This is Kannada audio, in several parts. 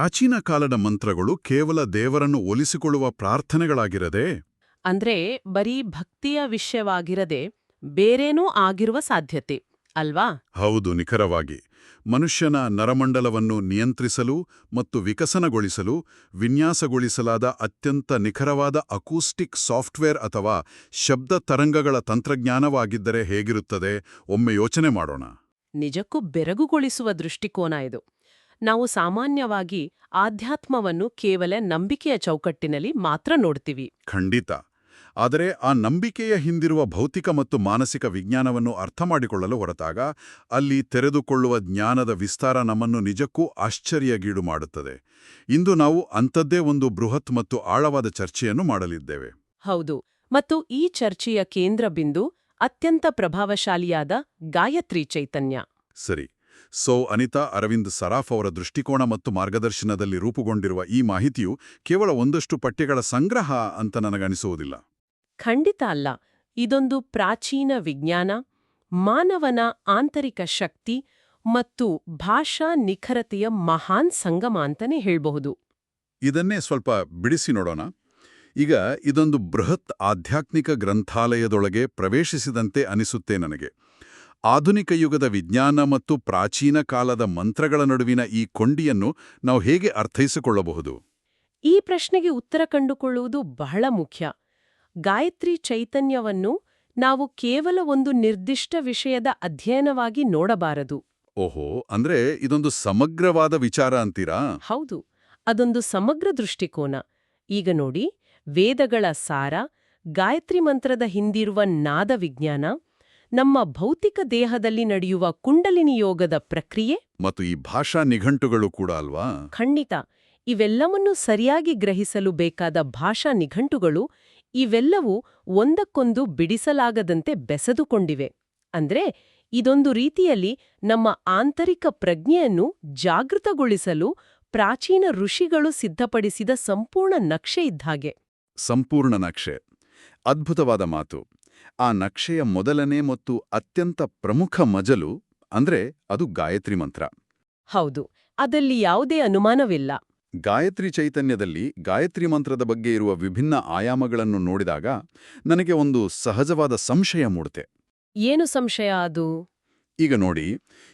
ಪ್ರಾಚೀನ ಕಾಲದ ಮಂತ್ರಗಳು ಕೇವಲ ದೇವರನ್ನು ಒಲಿಸಿಕೊಳ್ಳುವ ಪ್ರಾರ್ಥನೆಗಳಾಗಿರದೆ ಅಂದ್ರೆ ಬರೀ ಭಕ್ತಿಯ ವಿಷಯವಾಗಿರದೆ ಬೇರೇನೂ ಆಗಿರುವ ಸಾಧ್ಯತೆ ಅಲ್ವಾ? ಹೌದು, ನಿಖರವಾಗಿ. ಮನುಷ್ಯನ ನರಮಂಡಲವನ್ನು ನಿಯಂತ್ರಿಸಲು ಮತ್ತು ವಿಕಸನಗೊಳಿಸಲು ವಿನ್ಯಾಸಗೊಳಿಸಲಾದ ಅತ್ಯಂತ ನಿಖರವಾದ ಅಕೂಸ್ಟಿಕ್ ಸಾಫ್ಟ್ವೇರ್ ಅಥವಾ ಶಬ್ದ ತರಂಗಗಳ ತಂತ್ರಜ್ಞಾನವಾಗಿದ್ದರೆ ಹೇಗಿರುತ್ತದೆ, ಒಮ್ಮೆ ಯೋಚನೆ ಮಾಡೋಣ. ನಿಜಕ್ಕೂ ಬೆರಗುಗೊಳಿಸುವ ದೃಷ್ಟಿಕೋನ ಇದು. ನಾವು ಸಾಮಾನ್ಯವಾಗಿ ಆಧ್ಯಾತ್ಮವನ್ನು ಕೇವಲ ನಂಬಿಕೆಯ ಚೌಕಟ್ಟಿನಲ್ಲಿ ಮಾತ್ರ ನೋಡ್ತೀವಿ. ಖಂಡಿತ. ಆದರೆ ಆ ನಂಬಿಕೆಯ ಹಿಂದಿರುವ ಭೌತಿಕ ಮತ್ತು ಮಾನಸಿಕ ವಿಜ್ಞಾನವನ್ನು ಅರ್ಥಮಾಡಿಕೊಳ್ಳಲು ಹೊರತಾಗ ಅಲ್ಲಿ ತೆರೆದುಕೊಳ್ಳುವ ಜ್ಞಾನದ ವಿಸ್ತಾರ ನಮ್ಮನ್ನು ನಿಜಕ್ಕೂ ಆಶ್ಚರ್ಯಗೀಡು ಮಾಡುತ್ತದೆ. ಇಂದು ನಾವು ಅಂಥದ್ದೇ ಒಂದು ಬೃಹತ್ ಮತ್ತು ಆಳವಾದ ಚರ್ಚೆಯನ್ನು ಮಾಡಲಿದ್ದೇವೆ. ಹೌದು, ಮತ್ತು ಈ ಚರ್ಚೆಯ ಕೇಂದ್ರ ಬಿಂದು ಅತ್ಯಂತ ಪ್ರಭಾವಶಾಲಿಯಾದ ಗಾಯತ್ರಿ ಚೈತನ್ಯ. ಸರಿ. ಅನಿತಾ ಅರವಿಂದ್ ಸರಾಫ್ ಅವರ ದೃಷ್ಟಿಕೋನ ಮತ್ತು ಮಾರ್ಗದರ್ಶನದಲ್ಲಿ ರೂಪುಗೊಂಡಿರುವ ಈ ಮಾಹಿತಿಯು ಕೇವಲ ಒಂದಷ್ಟು ಪಠ್ಯಗಳ ಸಂಗ್ರಹ ಅಂತ ನನಗನಿಸುವುದಿಲ್ಲ. ಖಂಡಿತ ಅಲ್ಲ. ಇದೊಂದು ಪ್ರಾಚೀನ ವಿಜ್ಞಾನ, ಮಾನವನ ಆಂತರಿಕ ಶಕ್ತಿ ಮತ್ತು ಭಾಷಾ ನಿಖರತೆಯ ಮಹಾನ್ ಸಂಗಮ ಅಂತಾನೆ ಹೇಳ್ಬಹುದು. ಇದನ್ನೇ ಸ್ವಲ್ಪ ಬಿಡಿಸಿ ನೋಡೋಣ. ಈಗ ಇದೊಂದು ಬೃಹತ್ ಆಧ್ಯಾತ್ಮಿಕ ಗ್ರಂಥಾಲಯದೊಳಗೆ ಪ್ರವೇಶಿಸಿದಂತೆ ಅನಿಸುತ್ತೆ ನನಗೆ. ಆಧುನಿಕ ಯುಗದ ವಿಜ್ಞಾನ ಮತ್ತು ಪ್ರಾಚೀನ ಕಾಲದ ಮಂತ್ರಗಳ ನಡುವಿನ ಈ ಕೊಂಡಿಯನ್ನು ನಾವು ಹೇಗೆ ಅರ್ಥೈಸಿಕೊಳ್ಳಬಹುದು? ಈ ಪ್ರಶ್ನೆಗೆ ಉತ್ತರ ಕಂಡುಕೊಳ್ಳುವುದು ಬಹಳ ಮುಖ್ಯ. ಗಾಯತ್ರಿ ಚೈತನ್ಯವನ್ನು ನಾವು ಕೇವಲ ಒಂದು ನಿರ್ದಿಷ್ಟ ವಿಷಯದ ಅಧ್ಯಯನವಾಗಿ ನೋಡಬಾರದು. ಓಹೋ, ಅಂದ್ರೆ ಇದೊಂದು ಸಮಗ್ರವಾದ ವಿಚಾರ ಅಂತೀರಾ? ಹೌದು, ಅದೊಂದು ಸಮಗ್ರ ದೃಷ್ಟಿಕೋನ. ಈಗ ನೋಡಿ, ವೇದಗಳ ಸಾರ, ಗಾಯತ್ರಿ ಮಂತ್ರದ ಹಿಂದಿರುವ ನಾದ ವಿಜ್ಞಾನ, ನಮ್ಮ ಭೌತಿಕ ದೇಹದಲ್ಲಿ ನಡೆಯುವ ಕುಂಡಲಿನಿ ಯೋಗದ ಪ್ರಕ್ರಿಯೆ ಮತ್ತು ಈ ಭಾಷಾ ನಿಘಂಟುಗಳು ಕೂಡ ಅಲ್ವಾ? ಖಂಡಿತ. ಇವೆಲ್ಲವನ್ನೂ ಸರಿಯಾಗಿ ಗ್ರಹಿಸಲು ಬೇಕಾದ ಭಾಷಾ ನಿಘಂಟುಗಳು, ಇವೆಲ್ಲವೂ ಒಂದಕ್ಕೊಂದು ಬಿಡಿಸಲಾಗದಂತೆ ಬೆಸೆದುಕೊಂಡಿವೆ. ಅಂದ್ರೆ ಇದೊಂದು ರೀತಿಯಲ್ಲಿ ನಮ್ಮ ಆಂತರಿಕ ಪ್ರಜ್ಞೆಯನ್ನು ಜಾಗೃತಗೊಳಿಸಲು ಪ್ರಾಚೀನ ಋಷಿಗಳು ಸಿದ್ಧಪಡಿಸಿದ ಸಂಪೂರ್ಣ ನಕ್ಷೆ ಇದ್ದಾಗೆ. ಸಂಪೂರ್ಣ ನಕ್ಷೆ. ಅದ್ಭುತವಾದ ಮಾತು. ಆ ನಕ್ಷೆಯ ಮೊದಲನೇ ಮತ್ತು ಅತ್ಯಂತ ಪ್ರಮುಖ ಮಜಲು ಅಂದ್ರೆ ಅದು ಗಾಯತ್ರಿ ಮಂತ್ರ. ಹೌದು, ಅದಲ್ಲಿ ಯಾವುದೇ ಅನುಮಾನವಿಲ್ಲ. ಗಾಯತ್ರಿ ಚೈತನ್ಯದಲ್ಲಿ ಗಾಯತ್ರಿ ಮಂತ್ರದ ಬಗ್ಗೆ ಇರುವ ವಿಭಿನ್ನ ಆಯಾಮಗಳನ್ನು ನೋಡಿದಾಗ ನನಗೆ ಒಂದು ಸಹಜವಾದ ಸಂಶಯ ಮೂಡುತ್ತೆ. ಏನು ಸಂಶಯ ಅದು? ಈಗ ನೋಡಿ,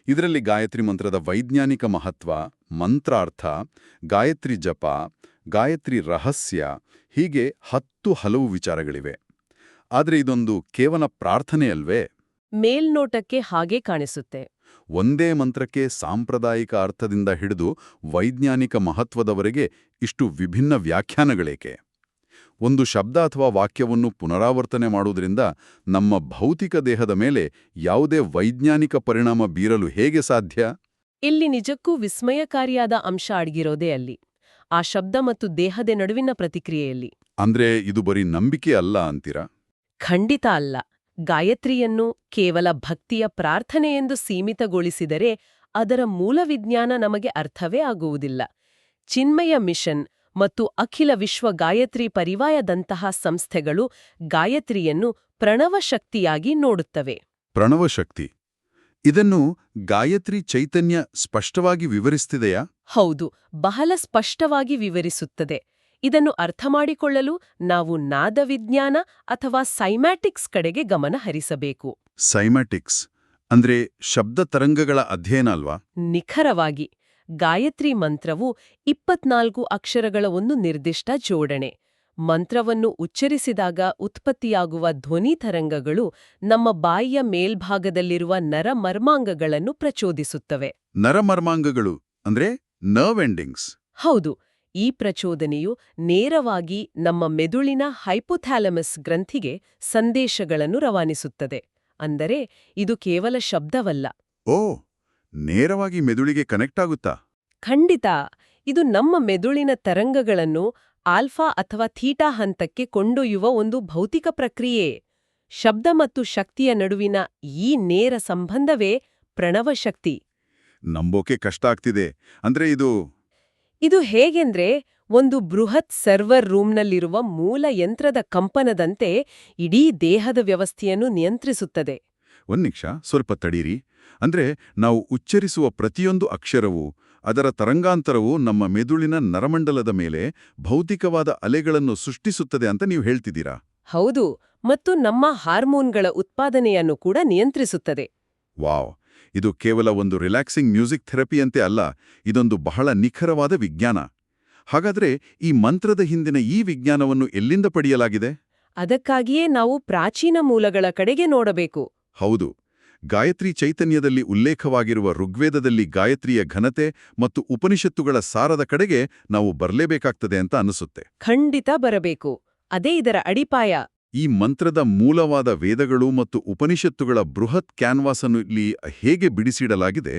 ಇದರಲ್ಲಿ ಗಾಯತ್ರಿ ಮಂತ್ರದ ವೈಜ್ಞಾನಿಕ ಮಹತ್ವ, ಮಂತ್ರಾರ್ಥ, ಗಾಯತ್ರಿ ಜಪ, ಗಾಯತ್ರಿ ರಹಸ್ಯ, ಹೀಗೆ 10 ಹಲವು ವಿಚಾರಗಳಿವೆ. ಆದರೆ ಇದೊಂದು ಕೇವಲ ಪ್ರಾರ್ಥನೆಯಲ್ವೇ? ಮೇಲ್ನೋಟಕ್ಕೆ ಹಾಗೆ ಕಾಣಿಸುತ್ತೆ. ಒಂದೇ ಮಂತ್ರಕ್ಕೆ ಸಾಂಪ್ರದಾಯಿಕ ಅರ್ಥದಿಂದ ಹಿಡಿದು ವೈಜ್ಞಾನಿಕ ಮಹತ್ವದವರೆಗೆ ಇಷ್ಟು ವಿಭಿನ್ನ ವ್ಯಾಖ್ಯಾನಗಳೇಕೆ? ಒಂದು ಶಬ್ದ ಅಥವಾ ವಾಕ್ಯವನ್ನು ಪುನರಾವರ್ತನೆ ಮಾಡುವುದರಿಂದ ನಮ್ಮ ಭೌತಿಕ ದೇಹದ ಮೇಲೆ ಯಾವುದೇ ವೈಜ್ಞಾನಿಕ ಪರಿಣಾಮ ಬೀರಲು ಹೇಗೆ ಸಾಧ್ಯ? ಇಲ್ಲಿ ನಿಜಕ್ಕೂ ವಿಸ್ಮಯಕಾರಿಯಾದ ಅಂಶ ಅಡಗಿರೋದೇ ಅಲ್ಲಿ, ಆ ಶಬ್ದ ಮತ್ತು ದೇಹದ ನಡುವಿನ ಪ್ರತಿಕ್ರಿಯೆಯಲ್ಲಿ. ಅಂದ್ರೆ ಇದು ಬರೀ ನಂಬಿಕೆ ಅಲ್ಲ ಅಂತೀರಾ? ಖಂಡಿತ ಅಲ್ಲ. ಗಾಯತ್ರಿಯನ್ನು ಕೇವಲ ಭಕ್ತಿಯ ಪ್ರಾರ್ಥನೆಯೆಂದು ಸೀಮಿತಗೊಳಿಸಿದರೆ ಅದರ ಮೂಲ ವಿಜ್ಞಾನ ನಮಗೆ ಅರ್ಥವೇ ಆಗುವುದಿಲ್ಲ. ಚಿನ್ಮಯ ಮಿಷನ್ ಮತ್ತು ಅಖಿಲ ವಿಶ್ವ ಗಾಯತ್ರಿ ಪರಿವಾರದಂತಹ ಸಂಸ್ಥೆಗಳು ಗಾಯತ್ರಿಯನ್ನು ಪ್ರಣವಶಕ್ತಿಯಾಗಿ ನೋಡುತ್ತವೆ. ಪ್ರಣವಶಕ್ತಿ, ಇದನ್ನು ಗಾಯತ್ರಿ ಚೈತನ್ಯ ಸ್ಪಷ್ಟವಾಗಿ ವಿವರಿಸುತ್ತಿದೆಯಾ? ಹೌದು, ಬಹಳ ಸ್ಪಷ್ಟವಾಗಿ ವಿವರಿಸುತ್ತದೆ. ಇದನ್ನು ಅರ್ಥಮಾಡಿಕೊಳ್ಳಲು ನಾವು ನಾದವಿಜ್ಞಾನ ಅಥವಾ ಸೈಮ್ಯಾಟಿಕ್ಸ್ ಕಡೆಗೆ ಗಮನ ಹರಿಸಬೇಕು. ಸೈಮ್ಯಾಟಿಕ್ಸ್ ಅಂದ್ರೆ ಶಬ್ದ ತರಂಗಗಳ ಅಧ್ಯಯನ ಅಲ್ವಾ? ನಿಖರವಾಗಿ. ಗಾಯತ್ರಿ ಮಂತ್ರವು 24 ಅಕ್ಷರಗಳ ಒಂದು ನಿರ್ದಿಷ್ಟ ಜೋಡಣೆ. ಮಂತ್ರವನ್ನು ಉಚ್ಚರಿಸಿದಾಗ ಉತ್ಪತ್ತಿಯಾಗುವ ಧ್ವನಿ ತರಂಗಗಳು ನಮ್ಮ ಬಾಯಿಯ ಮೇಲ್ಭಾಗದಲ್ಲಿರುವ ನರಮರ್ಮಾಂಗಗಳನ್ನು ಪ್ರಚೋದಿಸುತ್ತವೆ. ನರಮರ್ಮಾಂಗಗಳು ಅಂದ್ರೆ ನರ್ವ್ ಎಂಡಿಂಗ್ಸ್? ಹೌದು. ಈ ಪ್ರಚೋದನೆಯು ನೇರವಾಗಿ ನಮ್ಮ ಮೆದುಳಿನ ಹೈಪೋಥ್ಯಾಲಮಸ್ ಗ್ರಂಥಿಗೆ ಸಂದೇಶಗಳನ್ನು ರವಾನಿಸುತ್ತದೆ. ಅಂದರೆ ಇದು ಕೇವಲ ಶಬ್ದವಲ್ಲ. ಓ, ನೇರವಾಗಿ ಮೆದುಳಿಗೆ ಕನೆಕ್ಟ್ ಆಗುತ್ತಾ? ಖಂಡಿತ. ಇದು ನಮ್ಮ ಮೆದುಳಿನ ತರಂಗಗಳನ್ನು ಆಲ್ಫಾ ಅಥವಾ ಥೀಟಾ ಹಂತಕ್ಕೆ ಕೊಂಡೊಯ್ಯುವ ಒಂದು ಭೌತಿಕ ಪ್ರಕ್ರಿಯೆ. ಶಬ್ದ ಮತ್ತು ಶಕ್ತಿಯ ನಡುವಿನ ಈ ನೇರ ಸಂಬಂಧವೇ ಪ್ರಣವಶಕ್ತಿ. ನಂಬೋಕೆ ಕಷ್ಟ ಆಗ್ತಿದೆ. ಅಂದ್ರೆ ಇದು ಹೇಗೆಂದ್ರೆ ಒಂದು ಬೃಹತ್ ಸರ್ವರ್ ರೂಮ್ನಲ್ಲಿರುವ ಮೂಲ ಯಂತ್ರದ ಕಂಪನದಂತೆ ಇಡೀ ದೇಹದ ವ್ಯವಸ್ಥೆಯನ್ನು ನಿಯಂತ್ರಿಸುತ್ತದೆ. ಒಂದ್ ನಿಮಿಷ, ಸ್ವಲ್ಪ ತಡೀರಿ. ಅಂದ್ರೆ ನಾವು ಉಚ್ಚರಿಸುವ ಪ್ರತಿಯೊಂದು ಅಕ್ಷರವೂ ಅದರ ತರಂಗಾಂತರವು ನಮ್ಮ ಮೆದುಳಿನ ನರಮಂಡಲದ ಮೇಲೆ ಭೌತಿಕವಾದ ಅಲೆಗಳನ್ನು ಸೃಷ್ಟಿಸುತ್ತದೆ ಅಂತ ನೀವು ಹೇಳ್ತಿದ್ದೀರಾ? ಹೌದು, ಮತ್ತು ನಮ್ಮ ಹಾರ್ಮೋನ್ಗಳ ಉತ್ಪಾದನೆಯನ್ನು ಕೂಡ ನಿಯಂತ್ರಿಸುತ್ತದೆ. ವಾವ್! ಇದು ಕೇವಲ ಒಂದು ರಿಲ್ಯಾಕ್ಸಿಂಗ್ ಮ್ಯೂಸಿಕ್ ಥೆರಪಿಯಂತೆ ಅಲ್ಲ, ಇದೊಂದು ಬಹಳ ನಿಖರವಾದ ವಿಜ್ಞಾನ. ಹಾಗಾದ್ರೆ ಈ ಮಂತ್ರದ ಹಿಂದಿನ ಈ ವಿಜ್ಞಾನವನ್ನು ಎಲ್ಲಿಂದ ಪಡೆಯಲಾಗಿದೆ? ಅದಕ್ಕಾಗಿಯೇ ನಾವು ಪ್ರಾಚೀನ ಮೂಲಗಳ ಕಡೆಗೆ ನೋಡಬೇಕು. ಹೌದು. ಗಾಯತ್ರಿ ಚೈತನ್ಯದಲ್ಲಿ ಉಲ್ಲೇಖವಾಗಿರುವ ಋಗ್ವೇದದಲ್ಲಿ ಗಾಯತ್ರಿಯ ಘನತೆ ಮತ್ತು ಉಪನಿಷತ್ತುಗಳ ಸಾರದ ಕಡೆಗೆ ನಾವು ಬರಲೇಬೇಕಾಗ್ತದೆ ಅಂತ ಅನಿಸುತ್ತೆ. ಖಂಡಿತ ಬರಬೇಕು. ಅದೇ ಇದರ ಅಡಿಪಾಯ. ಈ ಮಂತ್ರದ ಮೂಲವಾದ ವೇದಗಳು ಮತ್ತು ಉಪನಿಷತ್ತುಗಳ ಬೃಹತ್ ಕ್ಯಾನ್ವಾಸ್ ಅನ್ನು ಇಲ್ಲಿ ಹೇಗೆ ಬಿಡಿಸಿಡಲಾಗಿದೆ?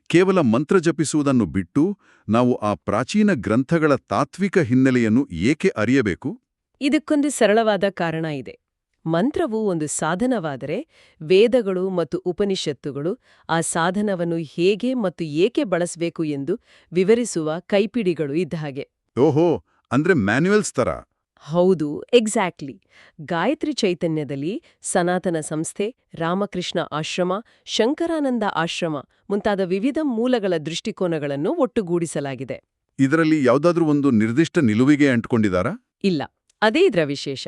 ಕೇವಲ ಮಂತ್ರ ಜಪಿಸುವುದನ್ನು ಬಿಟ್ಟು ನಾವು ಆ ಪ್ರಾಚೀನ ಗ್ರಂಥಗಳ ತಾತ್ವಿಕ ಹಿನ್ನೆಲೆಯನ್ನು ಏಕೆ ಅರಿಯಬೇಕು? ಇದಕ್ಕೊಂದು ಸರಳವಾದ ಕಾರಣ ಇದೆ. ಮಂತ್ರವು ಒಂದು ಸಾಧನವಾದರೆ, ವೇದಗಳು ಮತ್ತು ಉಪನಿಷತ್ತುಗಳು ಆ ಸಾಧನವನ್ನು ಹೇಗೆ ಮತ್ತು ಏಕೆ ಬಳಸಬೇಕು ಎಂದು ವಿವರಿಸುವ ಕೈಪಿಡಿಗಳು ಇದ್ದ ಹಾಗೆ. ಓಹೋ, ಅಂದ್ರೆ ಮ್ಯಾನ್ಯುಯಲ್ಸ್ ತರ. ಹೌದು, ಎಕ್ಸಾಕ್ಟ್ಲಿ. ಗಾಯತ್ರಿ ಚೈತನ್ಯದಲ್ಲಿ ಸನಾತನ ಸಂಸ್ಥೆ, ರಾಮಕೃಷ್ಣ ಆಶ್ರಮ, ಶಂಕರಾನಂದ ಆಶ್ರಮ ಮುಂತಾದ ವಿವಿಧ ಮೂಲಗಳ ದೃಷ್ಟಿಕೋನಗಳನ್ನು ಒಟ್ಟುಗೂಡಿಸಲಾಗಿದೆ. ಇದರಲ್ಲಿ ಯಾವುದಾದ್ರೂ ಒಂದು ನಿರ್ದಿಷ್ಟ ನಿಲುವಿಗೆ ಅಂಟ್ಕೊಂಡಿದ್ದಾರಾ? ಇಲ್ಲ, ಅದೇ ಇದರ ವಿಶೇಷ.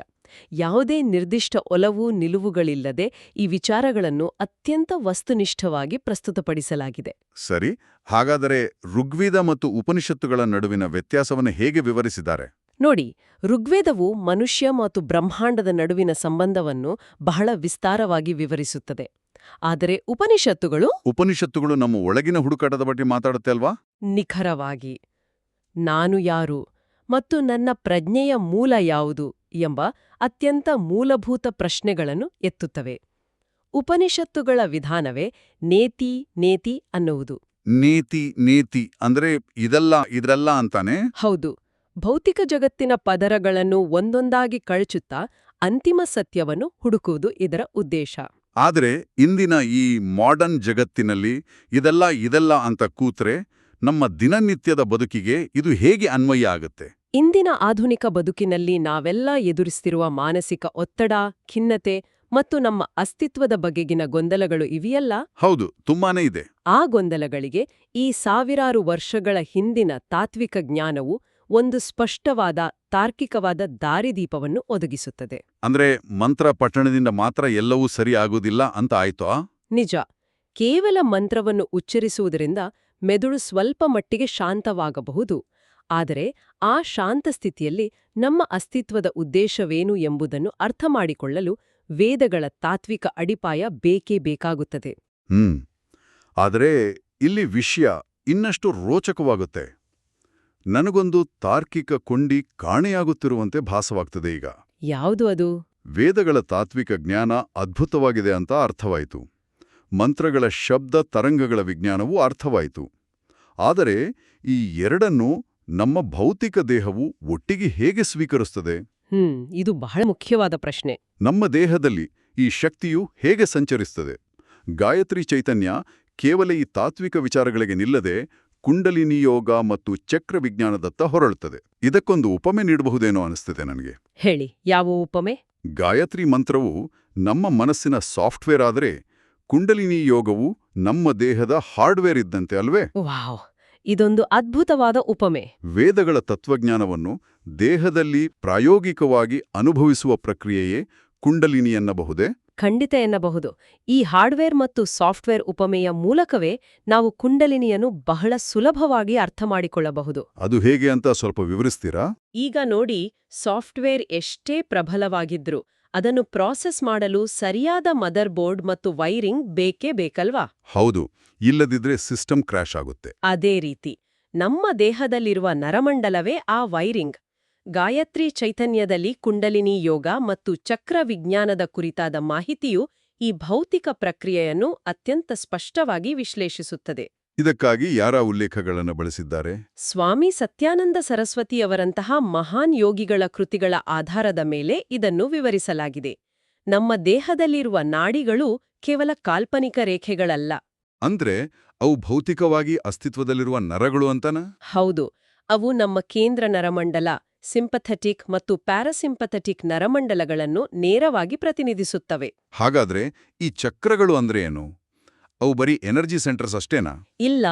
ಯಾವುದೇ ನಿರ್ದಿಷ್ಟ ಒಲವು ನಿಲುವುಗಳಿಲ್ಲದೆ ಈ ವಿಚಾರಗಳನ್ನು ಅತ್ಯಂತ ವಸ್ತುನಿಷ್ಠವಾಗಿ ಪ್ರಸ್ತುತಪಡಿಸಲಾಗಿದೆ. ಸರಿ, ಹಾಗಾದರೆ ಋಗ್ವೇದ ಮತ್ತು ಉಪನಿಷತ್ತುಗಳ ನಡುವಿನ ವ್ಯತ್ಯಾಸವನ್ನು ಹೇಗೆ ವಿವರಿಸಿದ್ದಾರೆ? ನೋಡಿ, ಋಗ್ವೇದವು ಮನುಷ್ಯ ಮತ್ತು ಬ್ರಹ್ಮಾಂಡದ ನಡುವಿನ ಸಂಬಂಧವನ್ನು ಬಹಳ ವಿಸ್ತಾರವಾಗಿ ವಿವರಿಸುತ್ತದೆ. ಆದರೆ ಉಪನಿಷತ್ತುಗಳು ನಮ್ಮ ಒಳಗಿನ ಹುಡುಕಾಟದ ಬಗ್ಗೆ ಮಾತಾಡುತ್ತೆ ಅಲ್ವಾ? ನಿಖರವಾಗಿ ನಾನು ಯಾರು ಮತ್ತು ನನ್ನ ಪ್ರಜ್ಞೆಯ ಮೂಲ ಯಾವುದು ಎಂಬ ಅತ್ಯಂತ ಮೂಲಭೂತ ಪ್ರಶ್ನೆಗಳನ್ನು ಎತ್ತುತ್ತವೆ. ಉಪನಿಷತ್ತುಗಳ ವಿಧಾನವೇ ನೇತಿ ಅನ್ನುವುದು. ನೇತಿ ಅಂದ್ರೆ ಇದೆಲ್ಲ ಅಂತಾನೆ? ಹೌದು. ಭೌತಿಕ ಜಗತ್ತಿನ ಪದರಗಳನ್ನು ಒಂದೊಂದಾಗಿ ಕಳಚುತ್ತಾ ಅಂತಿಮ ಸತ್ಯವನ್ನು ಹುಡುಕುವುದು ಇದರ ಉದ್ದೇಶ. ಆದರೆ ಇಂದಿನ ಈ ಮಾಡರ್ನ್ ಜಗತ್ತಿನಲ್ಲಿ ಇದೆಲ್ಲ ಅಂತ ಕೂತ್ರೆ ನಮ್ಮ ದಿನನಿತ್ಯದ ಬದುಕಿಗೆ ಇದು ಹೇಗೆ ಅನ್ವಯ ಆಗುತ್ತೆ? ಇಂದಿನ ಆಧುನಿಕ ಬದುಕಿನಲ್ಲಿ ನಾವೆಲ್ಲ ಎದುರಿಸ್ತಿರುವ ಮಾನಸಿಕ ಒತ್ತಡ, ಖಿನ್ನತೆ ಮತ್ತು ನಮ್ಮ ಅಸ್ತಿತ್ವದ ಬಗೆಗಿನ ಗೊಂದಲಗಳು ಇವೆಯಲ್ಲ? ಹೌದು, ತುಂಬಾನೇ ಇದೆ. ಆ ಗೊಂದಲಗಳಿಗೆ ಈ ಸಾವಿರಾರು ವರ್ಷಗಳ ಹಿಂದಿನ ತಾತ್ವಿಕ ಜ್ಞಾನವು ಒಂದು ಸ್ಪಷ್ಟವಾದ, ತಾರ್ಕಿಕವಾದ ದಾರಿದೀಪವನ್ನು ಒದಗಿಸುತ್ತದೆ. ಅಂದ್ರೆ ಮಂತ್ರ ಪಠಣದಿಂದ ಮಾತ್ರ ಎಲ್ಲವೂ ಸರಿ ಆಗುವುದಿಲ್ಲ ಅಂತ ಆಯ್ತಾ? ನಿಜ. ಕೇವಲ ಮಂತ್ರವನ್ನು ಉಚ್ಚರಿಸುವುದರಿಂದ ಮೆದುಳು ಸ್ವಲ್ಪ ಮಟ್ಟಿಗೆ ಶಾಂತವಾಗಬಹುದು. ಆದರೆ ಆ ಶಾಂತ ಸ್ಥಿತಿಯಲ್ಲಿ ನಮ್ಮ ಅಸ್ತಿತ್ವದ ಉದ್ದೇಶವೇನು ಎಂಬುದನ್ನು ಅರ್ಥಮಾಡಿಕೊಳ್ಳಲು ವೇದಗಳ ತಾತ್ವಿಕ ಅಡಿಪಾಯ ಬೇಕೇ ಬೇಕಾಗುತ್ತದೆ. ಆದರೆ ಇಲ್ಲಿ ವಿಷಯ ಇನ್ನಷ್ಟು ರೋಚಕವಾಗುತ್ತೆ. ನನಗೊಂದು ತಾರ್ಕಿಕ ಕೊಂಡಿ ಕಾಣೆಯಾಗುತ್ತಿರುವಂತೆ ಭಾಸವಾಗ್ತದೆ ಈಗ. ಯಾವುದು ಅದು? ವೇದಗಳ ತಾತ್ವಿಕ ಜ್ಞಾನ ಅದ್ಭುತವಾಗಿದೆ ಅಂತ ಅರ್ಥವಾಯಿತು. ಮಂತ್ರಗಳ ಶಬ್ದ ತರಂಗಗಳ ವಿಜ್ಞಾನವೂ ಅರ್ಥವಾಯಿತು. ಆದರೆ ಈ ಎರಡನ್ನೂ ನಮ್ಮ ಭೌತಿಕ ದೇಹವು ಒಟ್ಟಿಗೆ ಹೇಗೆ ಸ್ವೀಕರಿಸುತ್ತದೆ? ಇದು ಬಹಳ ಮುಖ್ಯವಾದ ಪ್ರಶ್ನೆ. ನಮ್ಮ ದೇಹದಲ್ಲಿ ಈ ಶಕ್ತಿಯು ಹೇಗೆ ಸಂಚರಿಸುತ್ತದೆ? ಗಾಯತ್ರಿ ಚೈತನ್ಯ ಕೇವಲ ಈ ತಾತ್ವಿಕ ವಿಚಾರಗಳಿಗೆ ನಿಲ್ಲದೆ ಕುಂಡಲಿನಿ ಯೋಗ ಮತ್ತು ಚಕ್ರ ವಿಜ್ಞಾನದತ್ತ ಹೊರಳುತ್ತದೆ. ಇದಕ್ಕೊಂದು ಉಪಮೆ ನೀಡಬಹುದೇನೋ ಅನಿಸ್ತಿದೆ ನನಗೆ. ಹೇಳಿ, ಯಾವ ಉಪಮೆ? ಗಾಯತ್ರಿ ಮಂತ್ರವು ನಮ್ಮ ಮನಸ್ಸಿನ ಸಾಫ್ಟ್ವೇರ್ ಆದರೆ ಕುಂಡಲಿನಿ ಯೋಗವು ನಮ್ಮ ದೇಹದ ಹಾರ್ಡ್ವೇರ್ ಇದ್ದಂತೆ ಅಲ್ವೇ? ವಾವ್, ಇದೊಂದು ಅದ್ಭುತವಾದ ಉಪಮೆ. ವೇದಗಳ ತತ್ವಜ್ಞಾನವನ್ನು ದೇಹದಲ್ಲಿ ಪ್ರಾಯೋಗಿಕವಾಗಿ ಅನುಭವಿಸುವ ಪ್ರಕ್ರಿಯೆಯೇ ಕುಂಡಲಿನಿ ಎನ್ನಬಹುದೇ? ಖಂಡಿತ ಎನ್ನಬಹುದು. ಈ ಹಾರ್ಡ್ವೇರ್ ಮತ್ತು ಸಾಫ್ಟ್ವೇರ್ ಉಪಮೆಯ ಮೂಲಕವೇ ನಾವು ಕುಂಡಲಿನಿಯನ್ನು ಬಹಳ ಸುಲಭವಾಗಿ ಅರ್ಥಮಾಡಿಕೊಳ್ಳಬಹುದು. ಅದು ಹೇಗೆ ಅಂತ ಸ್ವಲ್ಪ ವಿವರಿಸ್ತೀರಾ? ಈಗ ನೋಡಿ, ಸಾಫ್ಟ್ವೇರ್ ಎಷ್ಟೇ ಪ್ರಬಲವಾಗಿದ್ರೂ ಅದನ್ನು ಪ್ರಾಸೆಸ್ ಮಾಡಲು ಸರಿಯಾದ ಮದರ್ ಬೋರ್ಡ್ ಮತ್ತು ವೈರಿಂಗ್ ಬೇಕೇ ಬೇಕಲ್ವಾ? ಹೌದು, ಇಲ್ಲದಿದ್ರೆ ಸಿಸ್ಟಮ್ ಕ್ರ್ಯಾಶ್ ಆಗುತ್ತೆ. ಅದೇ ರೀತಿ ನಮ್ಮ ದೇಹದಲ್ಲಿರುವ ನರಮಂಡಲವೇ ಆ ವೈರಿಂಗ್. ಗಾಯತ್ರಿ ಚೈತನ್ಯದಲ್ಲಿ ಕುಂಡಲಿನಿ ಯೋಗ ಮತ್ತು ಚಕ್ರ ವಿಜ್ಞಾನದ ಕುರಿತಾದ ಮಾಹಿತಿಯು ಈ ಭೌತಿಕ ಪ್ರಕ್ರಿಯೆಯನ್ನು ಅತ್ಯಂತ ಸ್ಪಷ್ಟವಾಗಿ ವಿಶ್ಲೇಷಿಸುತ್ತದೆ. ಇದಕ್ಕಾಗಿ ಯಾರ ಉಲ್ಲೇಖಗಳನ್ನು ಬಳಸಿದ್ದಾರೆ? ಸ್ವಾಮಿ ಸತ್ಯಾನಂದ ಸರಸ್ವತಿಯವರಂತಹ ಮಹಾನ್ ಯೋಗಿಗಳ ಕೃತಿಗಳ ಆಧಾರದ ಮೇಲೆ ಇದನ್ನು ವಿವರಿಸಲಾಗಿದೆ. ನಮ್ಮ ದೇಹದಲ್ಲಿರುವ ನಾಡಿಗಳು ಕೇವಲ ಕಾಲ್ಪನಿಕ ರೇಖೆಗಳಲ್ಲ. ಅಂದ್ರೆ ಅವು ಭೌತಿಕವಾಗಿ ಅಸ್ತಿತ್ವದಲ್ಲಿರುವ ನರಗಳು ಅಂತನಾ? ಹೌದು, ಅವು ನಮ್ಮ ಕೇಂದ್ರ ನರಮಂಡಲ, ಸಿಂಪಥೆಟಿಕ್ ಮತ್ತು ಪ್ಯಾರಾಸಿಂಪಥೆಟಿಕ್ ನರಮಂಡಲಗಳನ್ನು ನೇರವಾಗಿ ಪ್ರತಿನಿಧಿಸುತ್ತವೆ. ಹಾಗಾದ್ರೆ ಈ ಚಕ್ರಗಳು ಅಂದ್ರೆ ಏನು? ಅವು ಬರೀ ಎನರ್ಜಿ ಸೆಂಟರ್ಸ್ ಅಷ್ಟೇನಾ? ಇಲ್ಲ,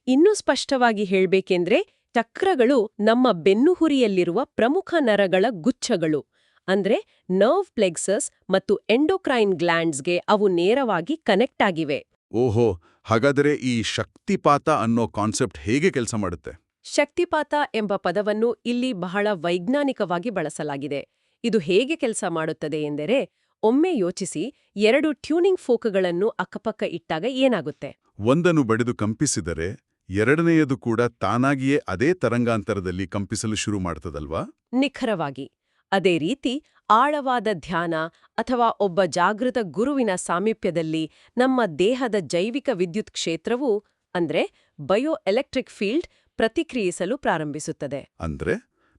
ಇನ್ನೂ ಸ್ಪಷ್ಟವಾಗಿ ಹೇಳ್ಬೇಕೆಂದ್ರೆ ಚಕ್ರಗಳು ನಮ್ಮ ಬೆನ್ನುಹುರಿಯಲ್ಲಿರುವ ಪ್ರಮುಖ ನರಗಳ ಗುಚ್ಛಗಳು ಅಂದ್ರೆ ನರ್ವ್ ಪ್ಲೆಕ್ಸಸ್ ಮತ್ತು ಎಂಡೋಕ್ರೈನ್ ಗ್ಲ್ಯಾಂಡ್ಸ್ಗೆ ಅವು ನೇರವಾಗಿ ಕನೆಕ್ಟ್ ಆಗಿವೆ. ಓಹೋ, ಹಾಗಾದರೆ ಈ ಶಕ್ತಿಪಾತ ಅನ್ನೋ ಕಾನ್ಸೆಪ್ಟ್ ಹೇಗೆ ಕೆಲಸ ಮಾಡುತ್ತೆ? ಶಕ್ತಿಪಾತ ಎಂಬ ಪದವನ್ನು ಇಲ್ಲಿ ಬಹಳ ವೈಜ್ಞಾನಿಕವಾಗಿ ಬಳಸಲಾಗಿದೆ. ಇದು ಹೇಗೆ ಕೆಲಸ ಮಾಡುತ್ತದೆ ಎಂದರೆ, ಒಮ್ಮೆ ಯೋಚಿಸಿ, 2 ಟ್ಯೂನಿಂಗ್ ಫೋಕ್ಗಳನ್ನು ಅಕ್ಕಪಕ್ಕ ಇಟ್ಟಾಗ ಏನಾಗುತ್ತೆ? ಒಂದನ್ನು ಬಡಿದು ಕಂಪಿಸಿದರೆ ಎರಡನೆಯದು ಕೂಡ ತಾನಾಗಿಯೇ ಅದೇ ತರಂಗಾಂತರದಲ್ಲಿ ಕಂಪಿಸಲು ಶುರು ಮಾಡ್ತದಲ್ವಾ? ನಿಖರವಾಗಿ. ಅದೇ ರೀತಿ ಆಳವಾದ ಧ್ಯಾನ ಅಥವಾ ಒಬ್ಬ ಜಾಗೃತ ಗುರುವಿನ ಸಾಮೀಪ್ಯದಲ್ಲಿ ನಮ್ಮ ದೇಹದ ಜೈವಿಕ ವಿದ್ಯುತ್ ಕ್ಷೇತ್ರವು ಅಂದ್ರೆ ಬಯೋ ಎಲೆಕ್ಟ್ರಿಕ್ ಫೀಲ್ಡ್ ಪ್ರತಿಕ್ರಿಯಿಸಲು ಪ್ರಾರಂಭಿಸುತ್ತದೆ. ಅಂದ್ರೆ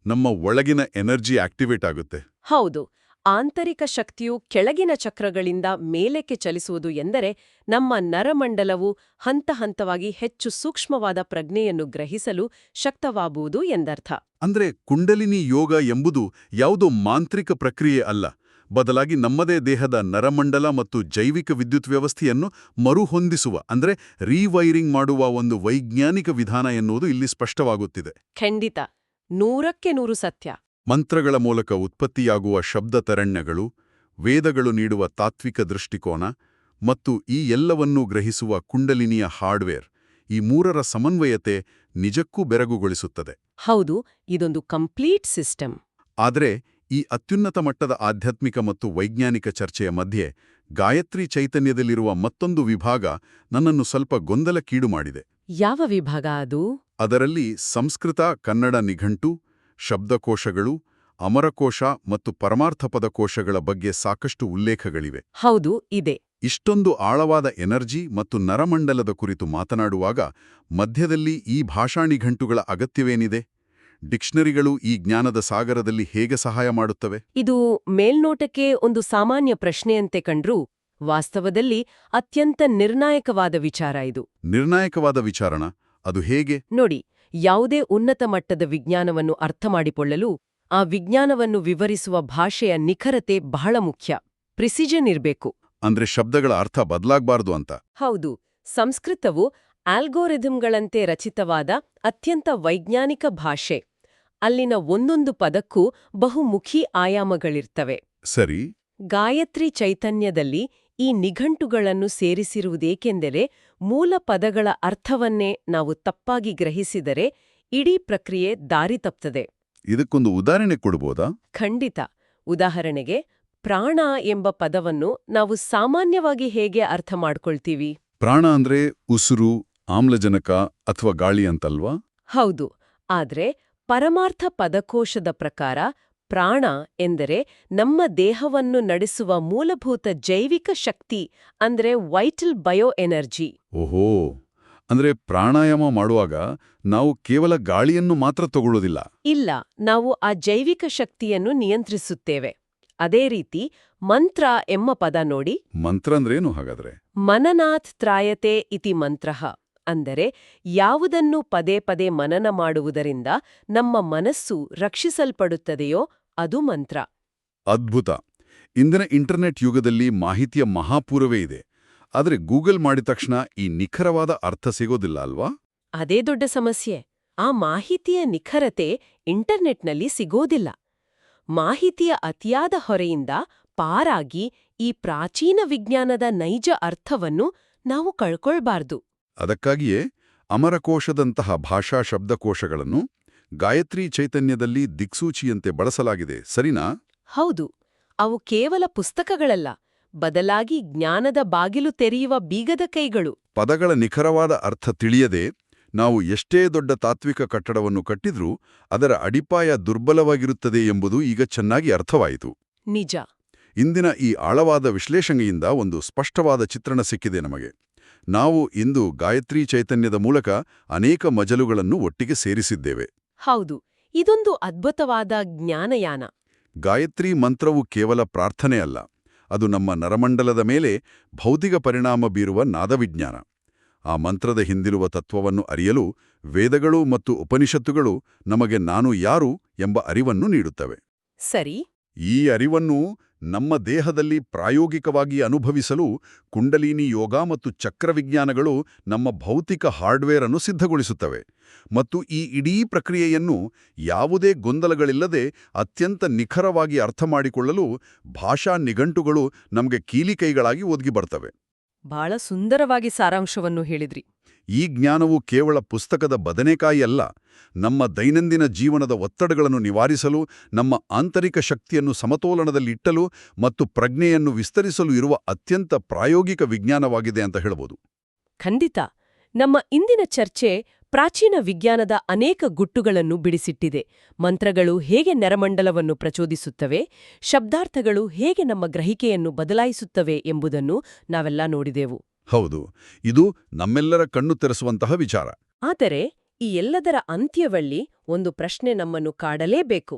ನಮ್ಮ ಒಳಗಿನ ಎನರ್ಜಿ ಆಕ್ಟಿವೇಟ್ ಆಗುತ್ತೆ. ಹೌದು. ಆಂತರಿಕ ಶಕ್ತಿಯು ಕೆಳಗಿನ ಚಕ್ರಗಳಿಂದ ಮೇಲಕ್ಕೆ ಚಲಿಸುವುದು ಎಂದರೆ ನಮ್ಮ ನರಮಂಡಲವು ಹಂತ-ಹಂತವಾಗಿ ಹೆಚ್ಚು ಸೂಕ್ಷ್ಮವಾದ ಪ್ರಜ್ಞೆಯನ್ನು ಗ್ರಹಿಸಲು ಶಕ್ತವಾಗುವುದು ಎಂದರ್ಥ. ಅಂದ್ರೆ ಕುಂಡಲಿನಿ ಯೋಗ ಎಂಬುದು ಯಾವುದೋ ಮಾಂತ್ರಿಕ ಪ್ರಕ್ರಿಯೆ ಅಲ್ಲ, ಬದಲಾಗಿ ನಮ್ಮದೇ ದೇಹದ ನರಮಂಡಲ ಮತ್ತು ಜೈವಿಕ ವಿದ್ಯುತ್ ವ್ಯವಸ್ಥೆಯನ್ನು ಮರುಹೊಂದಿಸುವ ಅಂದ್ರೆ ರೀವೈರಿಂಗ್ ಮಾಡುವ ಒಂದು ವೈಜ್ಞಾನಿಕ ವಿಧಾನ ಎನ್ನುವುದು ಇಲ್ಲಿ ಸ್ಪಷ್ಟವಾಗುತ್ತಿದೆ. ಖಂಡಿತ. 100ಕ್ಕೆ 100 ಸತ್ಯ. ಮಂತ್ರಗಳ ಮೂಲಕ ಉತ್ಪತ್ತಿಯಾಗುವ ಶಬ್ದ ತರಂಗಗಳು, ವೇದಗಳು ನೀಡುವ ತಾತ್ವಿಕ ದೃಷ್ಟಿಕೋನ ಮತ್ತು ಈ ಎಲ್ಲವನ್ನೂ ಗ್ರಹಿಸುವ ಕುಂಡಲಿನಿಯ ಹಾರ್ಡ್ವೇರ್, ಈ ಮೂರರ ಸಮನ್ವಯತೆ ನಿಜಕ್ಕೂ ಬೆರಗುಗೊಳಿಸುತ್ತದೆ. ಹೌದು, ಇದೊಂದು ಕಂಪ್ಲೀಟ್ ಸಿಸ್ಟಮ್. ಆದರೆ ಈ ಅತ್ಯುನ್ನತ ಮಟ್ಟದ ಆಧ್ಯಾತ್ಮಿಕ ಮತ್ತು ವೈಜ್ಞಾನಿಕ ಚರ್ಚೆಯ ಮಧ್ಯೆ ಗಾಯತ್ರಿ ಚೈತನ್ಯದಲ್ಲಿರುವ ಮತ್ತೊಂದು ವಿಭಾಗ ನನ್ನನ್ನು ಸ್ವಲ್ಪ ಗೊಂದಲಕ್ಕೀಡು ಮಾಡಿದೆ. ಯಾವ ವಿಭಾಗ ಅದು? ಅದರಲ್ಲಿ ಸಂಸ್ಕೃತ ಕನ್ನಡ ನಿಘಂಟು, ಶಬ್ದಕೋಶಗಳು, ಅಮರಕೋಶ ಮತ್ತು ಪರಮಾರ್ಥಪದ ಕೋಶಗಳ ಬಗ್ಗೆ ಸಾಕಷ್ಟು ಉಲ್ಲೇಖಗಳಿವೆ. ಹೌದು, ಇದೆ. ಇಷ್ಟೊಂದು ಆಳವಾದ ಎನರ್ಜಿ ಮತ್ತು ನರಮಂಡಲದ ಕುರಿತು ಮಾತನಾಡುವಾಗ ಮಧ್ಯದಲ್ಲಿ ಈ ಭಾಷಾ ನಿಘಂಟುಗಳ ಅಗತ್ಯವೇನಿದೆ? ಡಿಕ್ಷನರಿಗಳು ಈ ಜ್ಞಾನದ ಸಾಗರದಲ್ಲಿ ಹೇಗೆ ಸಹಾಯ ಮಾಡುತ್ತವೆ? ಇದು ಮೇಲ್ನೋಟಕ್ಕೆ ಒಂದು ಸಾಮಾನ್ಯ ಪ್ರಶ್ನೆಯಂತೆ ಕಂಡ್ರೂ ವಾಸ್ತವದಲ್ಲಿ ಅತ್ಯಂತ ನಿರ್ಣಾಯಕವಾದ ವಿಚಾರ ಇದು. ನಿರ್ಣಾಯಕವಾದ ವಿಚಾರಣ? ಅದು ಹೇಗೆ? ನೋಡಿ, ಯಾವುದೇ ಉನ್ನತ ಮಟ್ಟದ ವಿಜ್ಞಾನವನ್ನು ಅರ್ಥಮಾಡಿಕೊಳ್ಳಲು ಆ ವಿಜ್ಞಾನವನ್ನು ವಿವರಿಸುವ ಭಾಷೆಯ ನಿಖರತೆ ಬಹಳ ಮುಖ್ಯ. ಪ್ರಿಸಿಷನ್ ಇರ್ಬೇಕು. ಅಂದ್ರೆ ಶಬ್ದಗಳ ಅರ್ಥ ಬದಲಾಗಬಾರದು ಅಂತ. ಹೌದು. ಸಂಸ್ಕೃತವು ಆಲ್ಗೋರಿಥಮ್ಗಳಂತೆ ರಚಿತವಾದ ಅತ್ಯಂತ ವೈಜ್ಞಾನಿಕ ಭಾಷೆ. ಅಲ್ಲಿನ ಒಂದೊಂದು ಪದಕ್ಕೂ ಬಹುಮುಖಿ ಆಯಾಮಗಳಿರ್ತವೆ. ಸರಿ. ಗಾಯತ್ರಿ ಚೈತನ್ಯದಲ್ಲಿ ಈ ನಿಘಂಟುಗಳನ್ನು ಸೇರಿಸಿರುವುದೇಕೆಂದರೆ ಮೂಲ ಪದಗಳ ಅರ್ಥವನ್ನೇ ನಾವು ತಪ್ಪಾಗಿ ಗ್ರಹಿಸಿದರೆ ಇಡೀ ಪ್ರಕ್ರಿಯೆ ದಾರಿ ತಪ್ತದೆ. ಇದಕ್ಕೊಂದು ಉದಾಹರಣೆ ಕೊಡ್ಬೋದಾ? ಖಂಡಿತ. ಉದಾಹರಣೆಗೆ, ಪ್ರಾಣ ಎಂಬ ಪದವನ್ನು ನಾವು ಸಾಮಾನ್ಯವಾಗಿ ಹೇಗೆ ಅರ್ಥ ಮಾಡ್ಕೊಳ್ತೀವಿ? ಪ್ರಾಣ ಅಂದ್ರೆ ಉಸಿರು, ಆಮ್ಲಜನಕ ಅಥವಾ ಗಾಳಿ ಅಂತಲ್ವಾ? ಹೌದು. ಆದ್ರೆ ಪರಮಾರ್ಥ ಪದಕೋಶದ ಪ್ರಕಾರ ಪ್ರಾಣ ಎಂದರೆ ನಮ್ಮ ದೇಹವನ್ನು ನಡೆಸುವ ಮೂಲಭೂತ ಜೈವಿಕ ಶಕ್ತಿ, ಅಂದ್ರೆ ವೈಟಲ್ ಬಯೋ ಎನರ್ಜಿ. ಓಹೋ, ಅಂದ್ರೆ ಪ್ರಾಣಾಯಾಮ ಮಾಡುವಾಗ ನಾವು ಕೇವಲ ಗಾಳಿಯನ್ನು ಮಾತ್ರ ತಗೊಳ್ಳೋದಿಲ್ಲ. ಇಲ್ಲ, ನಾವು ಆ ಜೈವಿಕ ಶಕ್ತಿಯನ್ನು ನಿಯಂತ್ರಿಸುತ್ತೇವೆ. ಅದೇ ರೀತಿ ಮಂತ್ರ ಎಂಬ ಪದ ನೋಡಿ. ಮಂತ್ರ ಅಂದ್ರೇನು ಹಾಗಾದ್ರೆ? ಮನನಾಥ್ ತ್ರಾಯತೆ ಇತಿ ಮಂತ್ರಃ. ಅಂದರೆ ಯಾವುದನ್ನು ಪದೇ ಪದೇ ಮನನ ಮಾಡುವುದರಿಂದ ನಮ್ಮ ಮನಸ್ಸು ರಕ್ಷಿಸಲ್ಪಡುತ್ತದೆಯೋ ಅದು ಮಂತ್ರ. ಅದ್ಭುತ. ಇಂದಿನ ಇಂಟರ್ನೆಟ್ ಯುಗದಲ್ಲಿ ಮಾಹಿತಿಯ ಮಹಾಪೂರವೇ ಇದೆ. ಆದರೆ ಗೂಗಲ್ ಮಾಡಿದ ತಕ್ಷಣ ಈ ನಿಖರವಾದ ಅರ್ಥ ಸಿಗೋದಿಲ್ಲ ಅಲ್ವಾ? ಅದೇ ದೊಡ್ಡ ಸಮಸ್ಯೆ. ಆ ಮಾಹಿತಿಯ ನಿಖರತೆ ಇಂಟರ್ನೆಟ್ನಲ್ಲಿ ಸಿಗೋದಿಲ್ಲ. ಮಾಹಿತಿಯ ಅತಿಯಾದ ಹೊರೆಯಿಂದ ಪಾರಾಗಿ ಈ ಪ್ರಾಚೀನ ವಿಜ್ಞಾನದ ನೈಜ ಅರ್ಥವನ್ನು ನಾವು ಕಳ್ಕೊಳ್ಬಾರ್ದು. ಅದಕ್ಕಾಗಿಯೇ ಅಮರಕೋಶದಂತಹ ಭಾಷಾ ಶಬ್ದಕೋಶಗಳನ್ನು ಗಾಯತ್ರಿ ಚೈತನ್ಯದಲ್ಲಿ ದಿಕ್ಸೂಚಿಯಂತೆ ಬಳಸಲಾಗಿದೆ, ಸರಿನಾ? ಹೌದು. ಅವು ಕೇವಲ ಪುಸ್ತಕಗಳಲ್ಲ, ಬದಲಾಗಿ ಜ್ಞಾನದ ಬಾಗಿಲು ತೆರೆಯುವ ಬೀಗದ ಕೈಗಳು. ಪದಗಳ ನಿಖರವಾದ ಅರ್ಥ ತಿಳಿಯದೆ ನಾವು ಎಷ್ಟೇ ದೊಡ್ಡ ತಾತ್ವಿಕ ಕಟ್ಟಡವನ್ನು ಕಟ್ಟಿದ್ರೂ ಅದರ ಅಡಿಪಾಯ ದುರ್ಬಲವಾಗಿರುತ್ತದೆ ಎಂಬುದು ಈಗ ಚೆನ್ನಾಗಿ ಅರ್ಥವಾಯಿತು. ನಿಜ. ಇಂದಿನ ಈ ಆಳವಾದ ವಿಶ್ಲೇಷಣೆಯಿಂದ ಒಂದು ಸ್ಪಷ್ಟವಾದ ಚಿತ್ರಣ ಸಿಕ್ಕಿದೆ ನಮಗೆ. ನಾವು ಇಂದು ಗಾಯತ್ರಿ ಚೈತನ್ಯದ ಮೂಲಕ ಅನೇಕ ಮಜಲುಗಳನ್ನು ಒಟ್ಟಿಗೆ ಸೇರಿಸಿದ್ದೇವೆ. ಹೌದು. ಇದೊಂದು ಅದ್ಭುತವಾದ ಜ್ಞಾನಯಾನ. ಗಾಯತ್ರಿ ಮಂತ್ರವು ಕೇವಲ ಪ್ರಾರ್ಥನೆ ಅಲ್ಲ, ಅದು ನಮ್ಮ ನರಮಂಡಲದ ಮೇಲೆ ಭೌತಿಕ ಪರಿಣಾಮ ಬೀರುವ ನಾದವಿಜ್ಞಾನ. ಆ ಮಂತ್ರದ ಹಿಂದಿರುವ ತತ್ವವನ್ನು ಅರಿಯಲು ವೇದಗಳು ಮತ್ತು ಉಪನಿಷತ್ತುಗಳು ನಮಗೆ ನಾನು ಯಾರು ಎಂಬ ಅರಿವನ್ನು ನೀಡುತ್ತವೆ. ಸರಿ. ಈ ಅರಿವನ್ನು ನಮ್ಮ ದೇಹದಲ್ಲಿ ಪ್ರಾಯೋಗಿಕವಾಗಿ ಅನುಭವಿಸಲು ಕುಂಡಲಿನಿ ಯೋಗ ಮತ್ತು ಚಕ್ರವಿಜ್ಞಾನಗಳು ನಮ್ಮ ಭೌತಿಕ ಹಾರ್ಡ್ವೇರ್ ಅನ್ನು ಸಿದ್ಧಗೊಳಿಸುತ್ತವೆ ಮತ್ತು ಈ ಇಡೀ ಪ್ರಕ್ರಿಯೆಯನ್ನು ಯಾವುದೇ ಗೊಂದಲಗಳಿಲ್ಲದೆ ಅತ್ಯಂತ ನಿಖರವಾಗಿ ಅರ್ಥಮಾಡಿಕೊಳ್ಳಲು ಭಾಷಾ ನಿಘಂಟುಗಳು ನಮಗೆ ಕೀಲಿಕೈಗಳಾಗಿ ಒದಗಿ ಬರ್ತವೆ. ಬಹಳ ಸುಂದರವಾಗಿ ಸಾರಾಂಶವನ್ನು ಹೇಳಿದ್ರಿ. ಈ ಜ್ಞಾನವು ಕೇವಲ ಪುಸ್ತಕದ ಬದನೆಕಾಯಿ ಅಲ್ಲ, ನಮ್ಮ ದೈನಂದಿನ ಜೀವನದ ಒತ್ತಡಗಳನ್ನು ನಿವಾರಿಸಲು, ನಮ್ಮ ಆಂತರಿಕ ಶಕ್ತಿಯನ್ನು ಸಮತೋಲನದಲ್ಲಿಟ್ಟಲು ಮತ್ತು ಪ್ರಜ್ಞೆಯನ್ನು ವಿಸ್ತರಿಸಲು ಇರುವ ಅತ್ಯಂತ ಪ್ರಾಯೋಗಿಕ ವಿಜ್ಞಾನವಾಗಿದೆ ಅಂತ ಹೇಳಬಹುದು. ಖಂಡಿತ. ನಮ್ಮ ಇಂದಿನ ಚರ್ಚೆ ಪ್ರಾಚೀನ ವಿಜ್ಞಾನದ ಅನೇಕ ಗುಟ್ಟುಗಳನ್ನು ಬಿಡಿಸಿಟ್ಟಿದೆ. ಮಂತ್ರಗಳು ಹೇಗೆ ನೆರಮಂಡಲವನ್ನು ಪ್ರಚೋದಿಸುತ್ತವೆ, ಶಬ್ದಾರ್ಥಗಳು ಹೇಗೆ ನಮ್ಮ ಗ್ರಹಿಕೆಯನ್ನು ಬದಲಾಯಿಸುತ್ತವೆ ಎಂಬುದನ್ನು ನಾವೆಲ್ಲ ನೋಡಿದೆವು. ಹೌದು, ಇದು ನಮ್ಮೆಲ್ಲರ ಕಣ್ಣು ತೆರೆಸುವಂತಹ ವಿಚಾರ. ಆದರೆ ಈ ಎಲ್ಲದರ ಅಂತ್ಯವಳ್ಳಿ ಒಂದು ಪ್ರಶ್ನೆ ನಮ್ಮನ್ನು ಕಾಡಲೇಬೇಕು.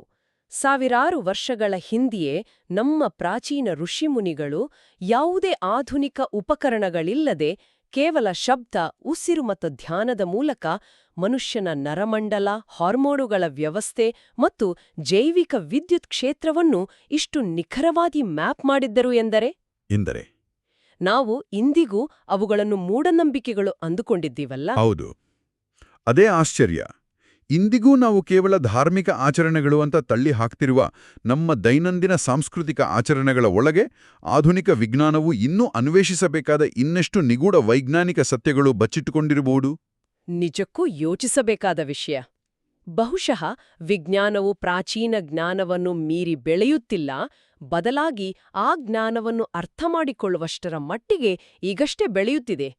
ಸಾವಿರಾರು ವರ್ಷಗಳ ಹಿಂದೆಯೇ ನಮ್ಮ ಪ್ರಾಚೀನ ಋಷಿಮುನಿಗಳು ಯಾವುದೇ ಆಧುನಿಕ ಉಪಕರಣಗಳಿಲ್ಲದೆ ಕೇವಲ ಶಬ್ದ, ಉಸಿರು ಮತ್ತು ಧ್ಯಾನದ ಮೂಲಕ ಮನುಷ್ಯನ ನರಮಂಡಲ, ಹಾರ್ಮೋನುಗಳ ವ್ಯವಸ್ಥೆ ಮತ್ತು ಜೈವಿಕ ವಿದ್ಯುತ್ ಕ್ಷೇತ್ರವನ್ನು ಇಷ್ಟು ನಿಖರವಾಗಿ ಮ್ಯಾಪ್ ಮಾಡಿದ್ದರು ಎಂದರೆ ನಾವು ಇಂದಿಗೂ ಅವುಗಳನ್ನು ಮೂಢನಂಬಿಕೆಗಳು ಅಂದುಕೊಂಡಿದ್ದೀವಲ್ಲ. ಹೌದು, ಅದೇ ಆಶ್ಚರ್ಯ. ಇಂದಿಗೂ ನಾವು ಕೇವಲ ಧಾರ್ಮಿಕ ಆಚರಣೆಗಳು ಅಂತ ತಳ್ಳಿ ಹಾಕ್ತಿರುವ ನಮ್ಮ ದೈನಂದಿನ ಸಾಂಸ್ಕೃತಿಕ ಆಚರಣೆಗಳ ಒಳಗೆ ಆಧುನಿಕ ವಿಜ್ಞಾನವು ಇನ್ನೂ ಅನ್ವೇಷಿಸಬೇಕಾದ ಇನ್ನೆಷ್ಟು ನಿಗೂಢ ವೈಜ್ಞಾನಿಕ ಸತ್ಯಗಳು ಬಚ್ಚಿಟ್ಟುಕೊಂಡಿರಬಹುದು. ನಿಜಕ್ಕೂ ಯೋಚಿಸಬೇಕಾದ ವಿಷಯ. ಬಹುಶಃ ವಿಜ್ಞಾನವು ಪ್ರಾಚೀನ ಜ್ಞಾನವನ್ನು ಮೀರಿ ಬೆಳೆಯುತ್ತಿಲ್ಲ, ಬದಲಾಗಿ ಆ ಜ್ಞಾನವನ್ನು ಅರ್ಥಮಾಡಿಕೊಳ್ಳುವಷ್ಟರ ಮಟ್ಟಿಗೆ ಈಗಷ್ಟೇ ಬೆಳೆಯುತ್ತಿದೆ.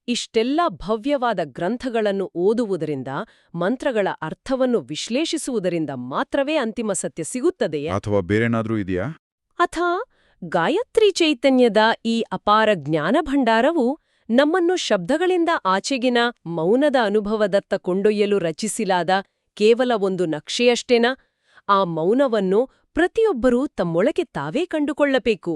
ಇಷ್ಟೆಲ್ಲ ಭವ್ಯವಾದ ಗ್ರಂಥಗಳನ್ನು ಓದುವುದರಿಂದ, ಮಂತ್ರಗಳ ಅರ್ಥವನ್ನು ವಿಶ್ಲೇಷಿಸುವುದರಿಂದ ಮಾತ್ರವೇ ಅಂತಿಮ ಸತ್ಯ ಸಿಗುತ್ತದೆಯೇ? ಅಥವಾ ಬೇರೇನಾದ್ರೂ ಇದೆಯಾ? ಅಥವಾ ಗಾಯತ್ರಿ ಚೈತನ್ಯದ ಈ ಅಪಾರ ಜ್ಞಾನ ಭಂಡಾರವು ನಮ್ಮನ್ನು ಶಬ್ದಗಳಿಂದ ಆಚೆಗಿನ ಮೌನದ ಅನುಭವದತ್ತ ಕೊಂಡೊಯ್ಯಲು ರಚಿಸಲಾದ ಕೇವಲ ಒಂದು ನಕ್ಷೆಯಷ್ಟೇನಾ? ಆ ಮೌನವನ್ನು ಪ್ರತಿಯೊಬ್ಬರೂ ತಮ್ಮೊಳಗೆ ತಾವೇ ಕಂಡುಕೊಳ್ಳಬೇಕು.